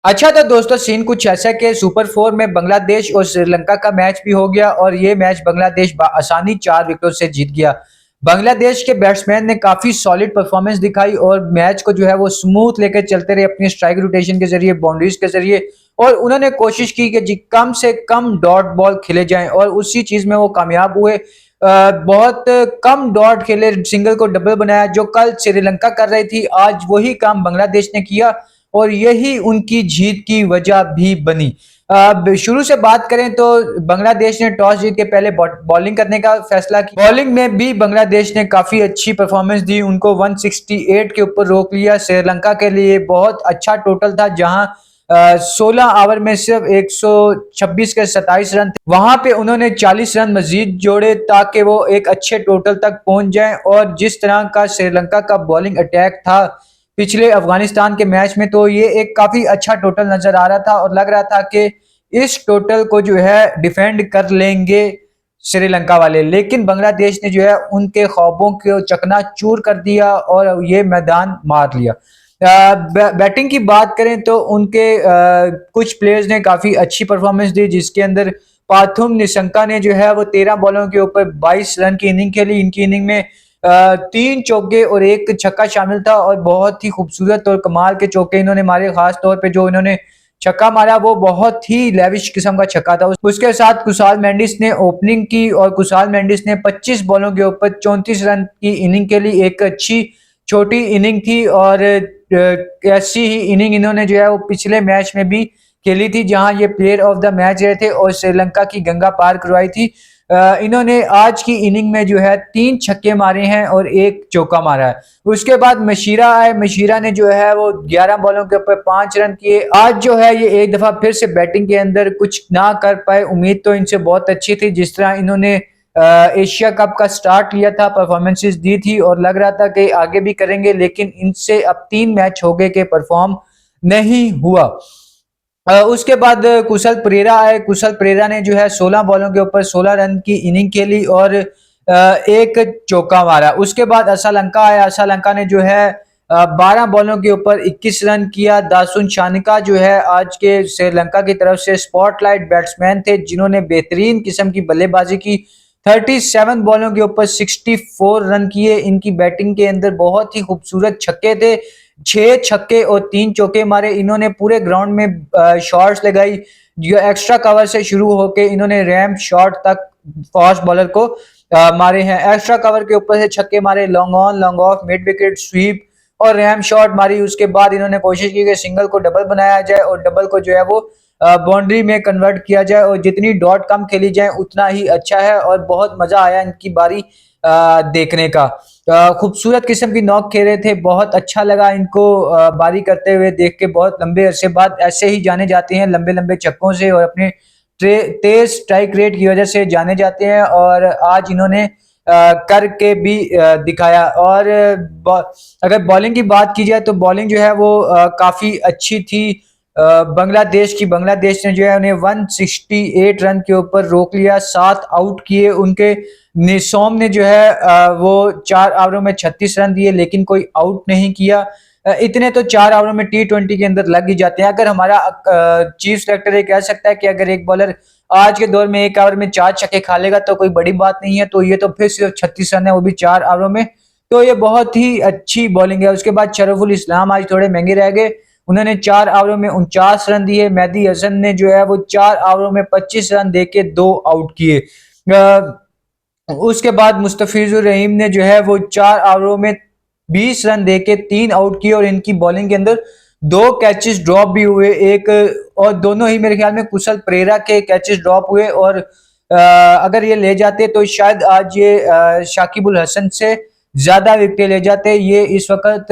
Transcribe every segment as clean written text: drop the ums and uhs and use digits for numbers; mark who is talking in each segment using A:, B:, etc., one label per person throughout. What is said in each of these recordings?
A: अच्छा तो दोस्तों सीन कुछ ऐसा कि सुपर फोर में बांग्लादेश और श्रीलंका का मैच भी हो गया और ये मैच बांग्लादेश आसानी 4 विकेटों से जीत गया। बांग्लादेश के बैट्समैन ने काफी सॉलिड परफॉर्मेंस दिखाई और मैच को जो है वो स्मूथ लेकर चलते रहे अपनी स्ट्राइक रोटेशन के जरिए, बाउंड्रीज के जरिए, और उन्होंने कोशिश की कि जी कम से कम डॉट बॉल खेले जाएं और उसी चीज में वो कामयाब हुए। बहुत कम डॉट खेले, सिंगल को डबल बनाया। जो कल श्रीलंका कर रही थी आज वही काम बांग्लादेश ने किया और यही उनकी जीत की वजह भी बनी। शुरू से बात करें तो बांग्लादेश ने टॉस जीत के पहले बॉलिंग करने का फैसला किया। बॉलिंग में भी बांग्लादेश ने काफी अच्छी परफॉर्मेंस दी, उनको 168 के ऊपर रोक लिया। श्रीलंका के लिए बहुत अच्छा टोटल था, जहां 16 ओवर में सिर्फ 126 के 27 रन थे। वहां पे उन्होंने 40 रन मजीद जोड़े ताकि वो एक अच्छे टोटल तक पहुंच जाएं। और जिस तरह का श्रीलंका का बॉलिंग अटैक था पिछले अफगानिस्तान के मैच में, तो ये एक काफी अच्छा टोटल नजर आ रहा था और लग रहा था कि इस टोटल को जो है डिफेंड कर लेंगे श्रीलंका वाले। लेकिन बांग्लादेश ने जो है उनके ख्वाबों को चकनाचूर कर दिया और ये मैदान मार लिया। बैटिंग की बात करें तो उनके कुछ प्लेयर्स ने काफी अच्छी परफॉर्मेंस दी, जिसके अंदर पाथुम निशंका ने जो है वो 13 बॉलों के ऊपर 22 रन की इनिंग खेली। इनकी इनिंग में 3 चौके और 1 छक्का शामिल था और बहुत ही खूबसूरत और कमाल के चौके इन्होंने मारे। खास तौर पे जो इन्होंने छक्का मारा वो बहुत ही लेविश किस्म का छक्का था। उसके साथ कुशाल मेंडिस ने ओपनिंग की और कुशाल मेंडिस ने 25 बॉलों के ऊपर 34 रन की इनिंग के लिए एक अच्छी छोटी इनिंग थी। और ऐसी ही इनिंग इन्होंने जो है वो पिछले मैच में भी खेली थी, जहां ये प्लेयर ऑफ द मैच रहे थे और श्रीलंका की गंगा पार करवाई थी। इन्होंने आज की इनिंग में जो है 3 छक्के मारे हैं और 1 चौका मारा है। उसके बाद मशीरा आए, मशीरा ने जो है वो 11 बॉलों के ऊपर 5 रन किए। आज जो है ये एक दफा फिर से बैटिंग के अंदर कुछ ना कर पाए। उम्मीद तो इनसे बहुत अच्छी थी, जिस तरह इन्होंने एशिया कप का स्टार्ट लिया था, परफॉर्मेंसेस दी थी और लग रहा था कि आगे भी करेंगे, लेकिन इनसे अब 3 मैच हो गए कि परफॉर्म नहीं हुआ। उसके बाद कुशल परेरा आए। कुशल परेरा ने जो है 16 बॉलों के ऊपर 16 रन की इनिंग खेली और 1 चौका मारा। उसके बाद असालंका आया। असालंका ने जो है 12 बॉलों के ऊपर 21 रन किया। दासुन शानिका जो है आज के श्रीलंका की तरफ से स्पॉटलाइट बैट्समैन थे, जिन्होंने बेहतरीन किस्म की बल्लेबाजी की। 37 बॉलों के ऊपर 64 रन किए। इनकी बैटिंग के अंदर बहुत ही खूबसूरत छक्के थे, 6 छक्के और 3 चौके मारे। इन्होंने पूरे ग्राउंड में शॉट्स लगाई, जो एक्स्ट्रा कवर से शुरू होके इन्होंने रैम्प शॉट तक फास्ट बॉलर को मारे हैं। एक्स्ट्रा कवर के ऊपर से छक्के मारे, long on long off, mid wicket sweep और रैम शॉट मारी। उसके बाद इन्होंने कोशिश की कि सिंगल को डबल बनाया जाए और डबल को जो है वो बाउंड्री में कन्वर्ट किया जाए और जितनी डॉट कम खेली जाए उतना ही अच्छा है। और बहुत मजा आया इनकी बारी देखने का। खूबसूरत किस्म की नॉक खेले थे, बहुत अच्छा लगा इनको बारी करते हुए देख के। बहुत लंबे अरसे बाद ऐसे ही जाने जाते हैं, लंबे लंबे छक्कों से और अपने तेज स्ट्राइक रेट की वजह से जाने जाते हैं। और आज इन्होंने करके भी दिखाया। और अगर बॉलिंग की बात की जाए तो बॉलिंग जो है वो काफी अच्छी थी बांग्लादेश की। बांग्लादेश ने जो है उन्हें 168 रन के ऊपर रोक लिया, 7 आउट किए। उनके निसोम ने जो है वो 4 ओवरों में 36 रन दिए, लेकिन कोई आउट नहीं किया। इतने तो 4 ओवरों में T20 के अंदर लग ही जाते हैं। अगर हमारा चीफ सेलेक्टर ये कह सकता है कि अगर एक बॉलर आज के दौर में 1 ओवर में 4 छक्के खा लेगा तो कोई बड़ी बात नहीं है, तो ये तो फिर सिर्फ 36 रन है, वो भी 4 ओवरों में, तो ये बहुत ही अच्छी बॉलिंग है। उसके बाद शरफुल इस्लाम आज थोड़े महंगे रह गए, उन्होंने 4 ओवरों में 49 रन दिए। मेहदी हसन ने जो है वो 4 ओवरों में 25 रन देके 2 आउट किए। उसके बाद मुस्तफिजुर रहीम ने जो है वो 4 ओवरों में 20 रन देके 3 आउट किए और इनकी बॉलिंग के अंदर 2 कैचेस ड्रॉप भी हुए, एक और दोनों ही मेरे ख्याल में कुशल परेरा के कैचेस ड्रॉप हुए। और अगर ये ले जाते तो शायद आज ये शाकिबुल हसन से ज्यादा विकेट ले जाते। ये इस वक्त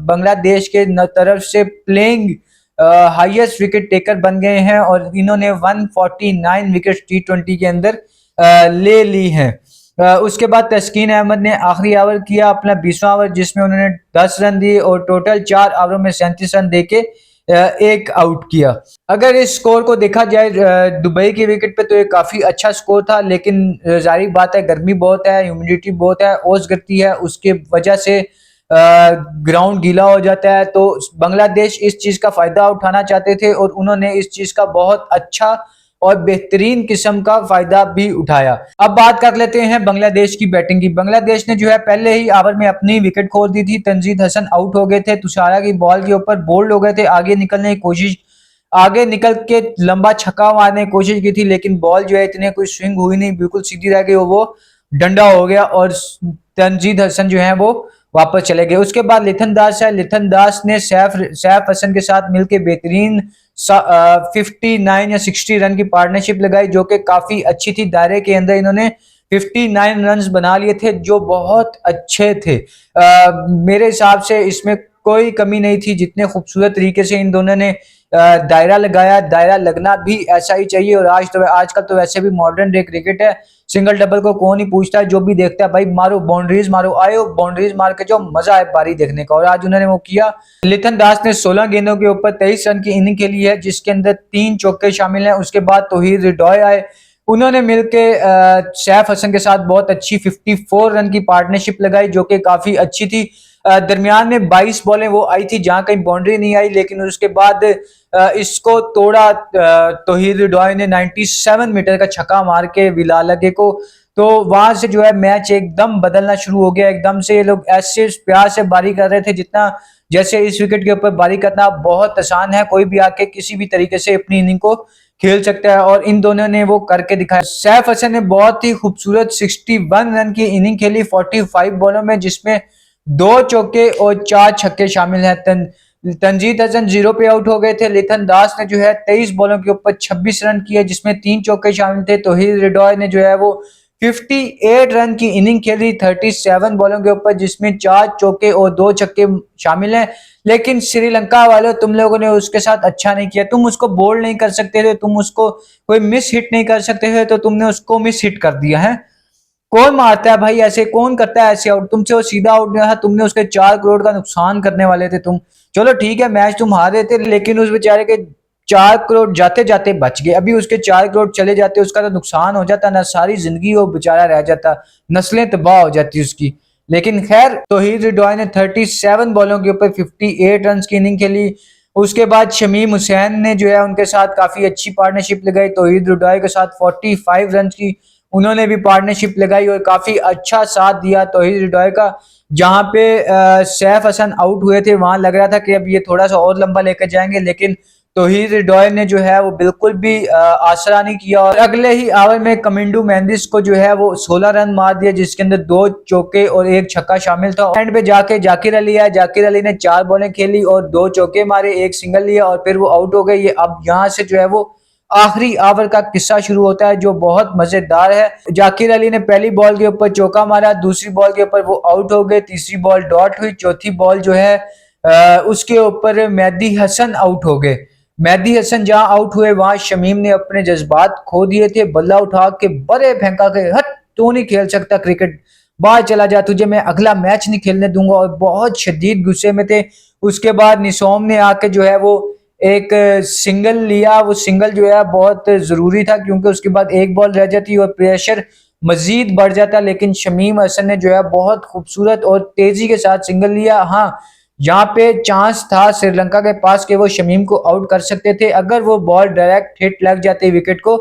A: बांग्लादेश के तरफ से प्लेइंग हाईएस्ट विकेट टेकर बन गए हैं और इन्होंने 149 विकेट T20 के अंदर ले ली हैं। उसके बाद तस्कीन अहमद ने आखिरी ओवर किया अपना 20वां ओवर, जिसमें उन्होंने 10 रन दिए और टोटल 4 ओवरों में 37 रन देके 1 आउट किया। अगर इस स्कोर को देखा जाए दुबई की विकेट पे तो ये काफी अच्छा स्कोर था, लेकिन जाहिर बात है गर्मी बहुत है, ह्यूमिडिटी बहुत है, ओस गिरती है, उसके वजह से ग्राउंड गीला हो जाता है। तो बांग्लादेश इस चीज का फायदा उठाना चाहते थे और उन्होंने इस चीज का बहुत अच्छा और बेहतरीन किस्म का फायदा भी उठाया। अब बात कर लेते हैं बांग्लादेश की बैटिंग की। बांग्लादेश ने जो है पहले ही ओवर में अपनी विकेट खो दी थी। तंजीद हसन आउट हो गए थे, तुषारा की बॉल के ऊपर बोल्ड हो गए थे, आगे निकलने की कोशिश, आगे निकल के लंबा छक्का मारने की कोशिश की थी, लेकिन बॉल जो है इतने कोई स्विंग हुई नहीं, बिल्कुल सीधी रह गई, वो डंडा हो गया और तंजीद हसन जो है वो वापस चले गए। उसके बाद लिथन दास है, लिथन दास ने सैफ हसन के साथ मिलकर बेहतरीन 59 या 60 रन की पार्टनरशिप लगाई, जो कि काफी अच्छी थी। दायरे के अंदर इन्होंने 59 रन बना लिए थे, जो बहुत अच्छे थे। मेरे हिसाब से इसमें कोई कमी नहीं थी, जितने खूबसूरत तरीके से इन दोनों ने दायरा लगाया। दायरा लगना भी ऐसा ही चाहिए। और आजकल तो वैसे भी मॉडर्न डे क्रिकेट है, सिंगल डबल को कौन ही पूछता है, जो भी देखता है भाई मारो बाउंड्रीज, मारो आयो बाउंड्रीज मार के जो मजा है पारी देखने का, और आज उन्होंने वो किया। लिथन दास ने 16 गेंदों के ऊपर 23 रन की इनिंग खेली है, जिसके अंदर 3 चौके शामिल हैं। उसके बाद तौहीद रिडॉय आए, उन्होंने मिलकर सैफ हसन के साथ बहुत अच्छी 54 रन की पार्टनरशिप लगाई, जो कि काफी अच्छी थी। दरमियान में 22 बॉलें वो आई थी जहां कहीं बाउंड्री नहीं आई, लेकिन उसके बाद इसको तोड़ा तौहीद रिडॉय ने 97 मीटर का छक्का मार के बिलाल लगे को। तो वहां से जो है मैच एकदम बदलना शुरू हो गया। एकदम से ये लोग ऐसे प्यार से बारी कर रहे थे, जितना जैसे इस विकेट के ऊपर बारी करना बहुत आसान है, कोई भी आके किसी भी तरीके से अपनी इनिंग को खेल सकता है, और इन दोनों ने वो करके दिखाया। सैफ हसन ने बहुत ही खूबसूरत 61 रन की इनिंग खेली 45 बॉलों में, जिसमें 2 चौके और 4 छक्के शामिल हैं। तंजीद हसन 0 पे आउट हो गए थे। लिथन दास ने जो है 23 बॉलों के ऊपर 26 रन किए, जिसमें 3 चौके शामिल थे। तौहीद रिडॉय ने जो है वो 58 रन की इनिंग खेली 37 बॉलों के ऊपर, जिसमें 4 चौके और 2 छक्के शामिल हैं। लेकिन श्रीलंका वालों, तुम लोगों ने उसके साथ अच्छा नहीं किया। तुम उसको बोल्ड नहीं कर सकते थे, तुम उसको कोई मिस हिट नहीं कर सकते थे, तो तुमने उसको मिस हिट कर दिया है। कौन मारता है भाई ऐसे, कौन करता है ऐसे आउट? तुमसे वो सीधा आउट नहीं था, तुमने उसके 4 करोड़ का नुकसान करने वाले थे तुम। चलो ठीक है, मैच तुम हारे थे, लेकिन उस बेचारे के 4 करोड़ जाते जाते बच गए। अभी उसके 4 करोड़ चले जाते, उसका तो नुकसान हो जाता ना, सारी जिंदगी वो बेचारा रह जाता, नस्लें तबाह हो जाती उसकी। लेकिन खैर, तौहीद रिडॉय ने 37 बॉलों के ऊपर 58 रन की इनिंग खेली। उसके बाद शमीम हुसैन ने जो है उनके साथ काफी अच्छी पार्टनरशिप लगाई। तौहीद रिडॉय के साथ 45 रन की उन्होंने भी पार्टनरशिप लगाई और काफी अच्छा साथ दिया तौहीद रिडॉय का। जहां पे सैफ हसन आउट हुए थे, वहां लग रहा था कि अब ये थोड़ा सा और लंबा लेकर जाएंगे, लेकिन तौहीद रिडॉय ने जो है वो बिल्कुल भी आसरा नहीं किया, और अगले ही ओवर में कमिंडू मेंडिस को जो है वो 16 रन मार दिया, जिसके अंदर 2 चौके और 1 छक्का शामिल था। एंड पे जाके जाकिर अली आया, जाकिर अली ने 4 बॉलें खेली और 2 चौके मारे, 1 सिंगल लिया, और फिर वो आउट हो गए। ये अब यहाँ से जो है वो आखिरी ओवर का किस्सा शुरू होता है, जो बहुत मजेदार है। जाकिर अली ने पहली बॉल के ऊपर चौका मारा, दूसरी बॉल के ऊपर वो आउट हो गए, तीसरी बॉल डॉट हुई, चौथी बॉल जो है उसके ऊपर मेहदी हसन आउट हो गए। मेहदी हसन जहां आउट हुए, वहां शमीम ने अपने जज्बात खो दिए थे, बल्ला उठा के बड़े फेंका के, हट तू नहीं खेल सकता क्रिकेट, बाहर चला जा, तुझे मैं अगला मैच नहीं खेलने दूंगा, और बहुत शदीद गुस्से में थे। उसके बाद निसोम ने आके जो है वो एक सिंगल लिया। वो सिंगल जो है बहुत जरूरी था, क्योंकि उसके बाद एक बॉल रह जाती और प्रेशर मजीद बढ़ जाता, लेकिन शमीम हसन ने जो है बहुत खूबसूरत और तेजी के साथ सिंगल लिया। हाँ, यहाँ पे चांस था श्रीलंका के पास कि वो शमीम को आउट कर सकते थे। अगर वो बॉल डायरेक्ट हिट लग जाती विकेट को,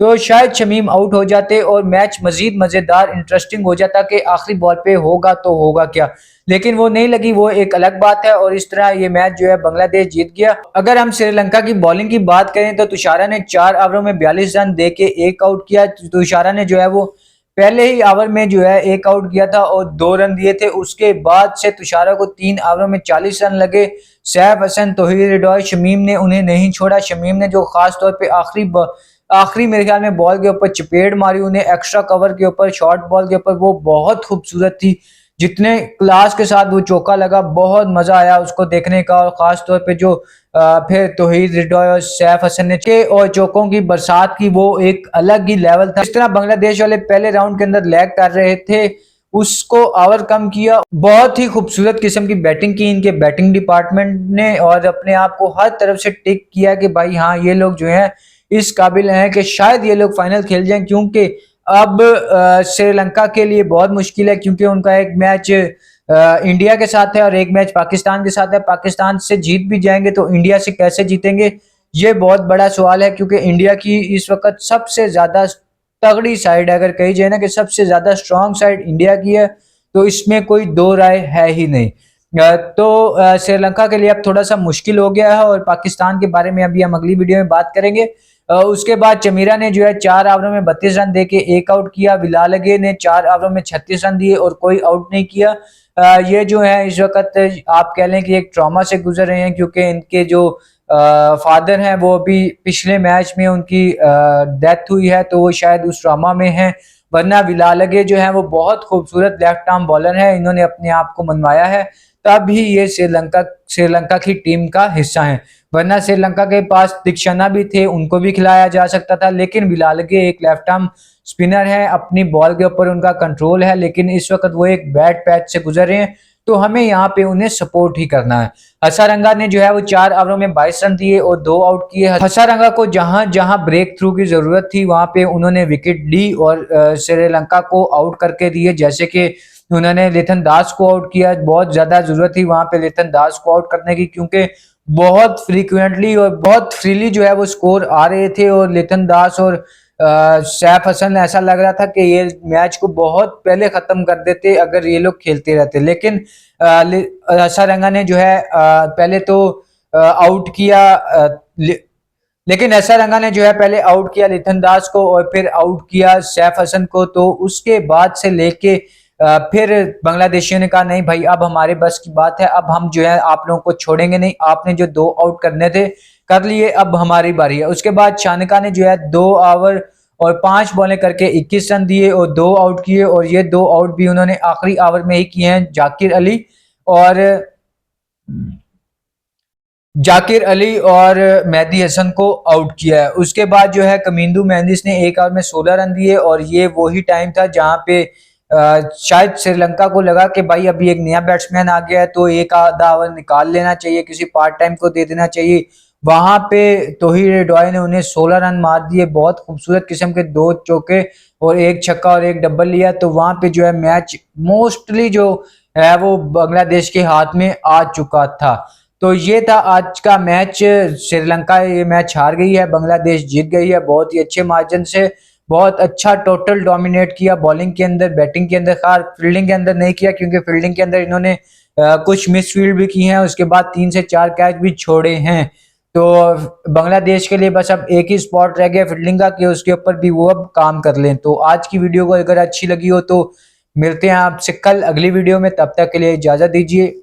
A: तो शायद शमीम आउट हो जाते और मैच मजीद मजेदार इंटरेस्टिंग हो जाता कि आखिरी बॉल पे होगा तो होगा क्या। लेकिन वो नहीं लगी, वो एक अलग बात है, और इस तरह ये मैच जो है बांग्लादेश जीत गया। अगर हम श्रीलंका की बॉलिंग की बात करें, तो तुषारा ने 4 ओवरों में 42 रन दे के 1 आउट किया। तुषारा ने जो है वो पहले ही ओवर में जो है 1 आउट किया था और 2 रन दिए थे। उसके बाद से तुषारा को 3 ओवरों में 40 रन लगे। सैफ हसन, तौहीद रिडॉय, शमीम ने उन्हें नहीं छोड़ा। शमीम ने जो खास तौर पे आखिरी मेरे ख्याल में बॉल के ऊपर चपेट मारी उन्हें, एक्स्ट्रा कवर के ऊपर, शॉर्ट बॉल के ऊपर, वो बहुत खूबसूरत थी। जितने क्लास के साथ वो चौका लगा, बहुत मजा आया उसको देखने का। और खास तौर पे जो फिर तौहीद रिडॉय और सैफ हसन ने के और चौकों की बरसात की, वो एक अलग ही लेवल था। इस तरह बांग्लादेश वाले पहले राउंड के अंदर लैग कर रहे थे, उसको ओवरकम किया। बहुत ही खूबसूरत किस्म की बैटिंग की इनके बैटिंग डिपार्टमेंट ने, और अपने आप को हर तरफ से टिक किया कि भाई हाँ, ये लोग जो है इस काबिल हैं कि शायद ये लोग फाइनल खेल जाएं। क्योंकि अब श्रीलंका के लिए बहुत मुश्किल है, क्योंकि उनका एक मैच इंडिया के साथ है और एक मैच पाकिस्तान के साथ है। पाकिस्तान से जीत भी जाएंगे तो इंडिया से कैसे जीतेंगे, ये बहुत बड़ा सवाल है, क्योंकि इंडिया की इस वक्त सबसे ज्यादा तगड़ी साइड, अगर कही जाए ना कि सबसे ज्यादा स्ट्रांग साइड इंडिया की है, तो इसमें कोई दो राय है ही नहीं। श्रीलंका के लिए अब थोड़ा सा मुश्किल हो गया है, और पाकिस्तान के बारे में अभी हम अगली वीडियो में बात करेंगे। उसके बाद चमीरा ने जो है 4 ओवरों में 32 रन देके एक आउट किया। विलालगे ने 4 ओवरों में 36 रन दिए और कोई आउट नहीं किया। ये जो है इस वक्त आप कह लें कि एक ट्रॉमा से गुजर रहे हैं, क्योंकि इनके जो फादर हैं वो अभी पिछले मैच में उनकी डेथ हुई है, तो वो शायद उस ट्रॉमा में हैं। वरना विलालगे जो है वो बहुत खूबसूरत लेफ्ट आर्म बॉलर है, इन्होंने अपने आप को मनवाया है, तब ही ये श्रीलंका की टीम का हिस्सा है। वरना श्रीलंका के पास दीक्षाना भी थे, उनको भी खिलाया जा सकता था, लेकिन विलालगे एक लेफ्ट आर्म स्पिनर है, अपनी बॉल के ऊपर उनका कंट्रोल है, लेकिन इस वक्त वो एक बैड पैच से गुजर रहे हैं, तो हमें यहाँ पे उन्हें सपोर्ट ही करना है। हसारंगा ने जो है वो 4 ओवरों में 22 रन दिए और 2 आउट किए। हसारंगा को जहां जहां ब्रेक थ्रू की जरूरत थी वहां पे उन्होंने विकेट ली और श्रीलंका को आउट करके दिए। जैसे कि उन्होंने लिथन दास को आउट किया, बहुत ज्यादा जरूरत थी वहां पे लिथन दास को आउट करने की, क्योंकि बहुत फ्रीक्वेंटली और बहुत फ्रीली जो है वो स्कोर आ रहे थे, और लिथन दास और सैफ हसन ऐसा लग रहा था कि ये मैच को बहुत पहले खत्म कर देते अगर ये लोग खेलते रहते। लेकिन हसारंगा ने जो है पहले तो आउट किया, लेकिन हसारंगा ने जो है पहले आउट किया लिथन दास को और फिर आउट किया सैफ हसन को। तो उसके बाद से लेके फिर बांग्लादेशियों ने कहा नहीं भाई, अब हमारे बस की बात है, अब हम जो है आप लोगों को छोड़ेंगे नहीं, आपने जो 2 आउट करने थे कर लिए, अब हमारी बारी है। उसके बाद शानिका ने जो है 2 ओवर और 5 बॉलें करके 21 रन दिए और 2 आउट किए, और ये 2 आउट भी उन्होंने आखिरी ओवर में ही किए हैं। जाकिर अली और मेहदी हसन को आउट किया है। उसके बाद जो है कमिंदू मेहंदिस ने 1 ओवर में 16 रन दिए, और ये वही टाइम था जहां पे शायद श्रीलंका को लगा कि भाई अभी एक नया बैट्समैन आ गया है, तो एक आधा ओवर निकाल लेना चाहिए, किसी पार्ट टाइम को दे देना चाहिए। वहां पे तोहिर डॉय ने उन्हें 16 रन मार दिए, बहुत खूबसूरत किस्म के 2 चौके और 1 छक्का और 1 डबल लिया। तो वहां पे जो है मैच मोस्टली जो है वो बांग्लादेश के हाथ में आ चुका था। तो ये था आज का मैच। श्रीलंका ये मैच हार गई है, बांग्लादेश जीत गई है बहुत ही अच्छे मार्जिन से। बहुत अच्छा टोटल डोमिनेट किया बॉलिंग के अंदर, बैटिंग के अंदर, खास फील्डिंग के अंदर नहीं किया, क्योंकि फील्डिंग के अंदर इन्होंने कुछ मिस फील्ड भी की हैं, उसके बाद 3 से 4 कैच भी छोड़े हैं। तो बांग्लादेश के लिए बस अब एक ही स्पॉट रह गया फील्डिंग का, कि उसके ऊपर भी वो अब काम कर लें। तो आज की वीडियो को अगर अच्छी लगी हो तो मिलते हैं आपसे कल अगली वीडियो में, तब तक के लिए इजाजत दीजिए।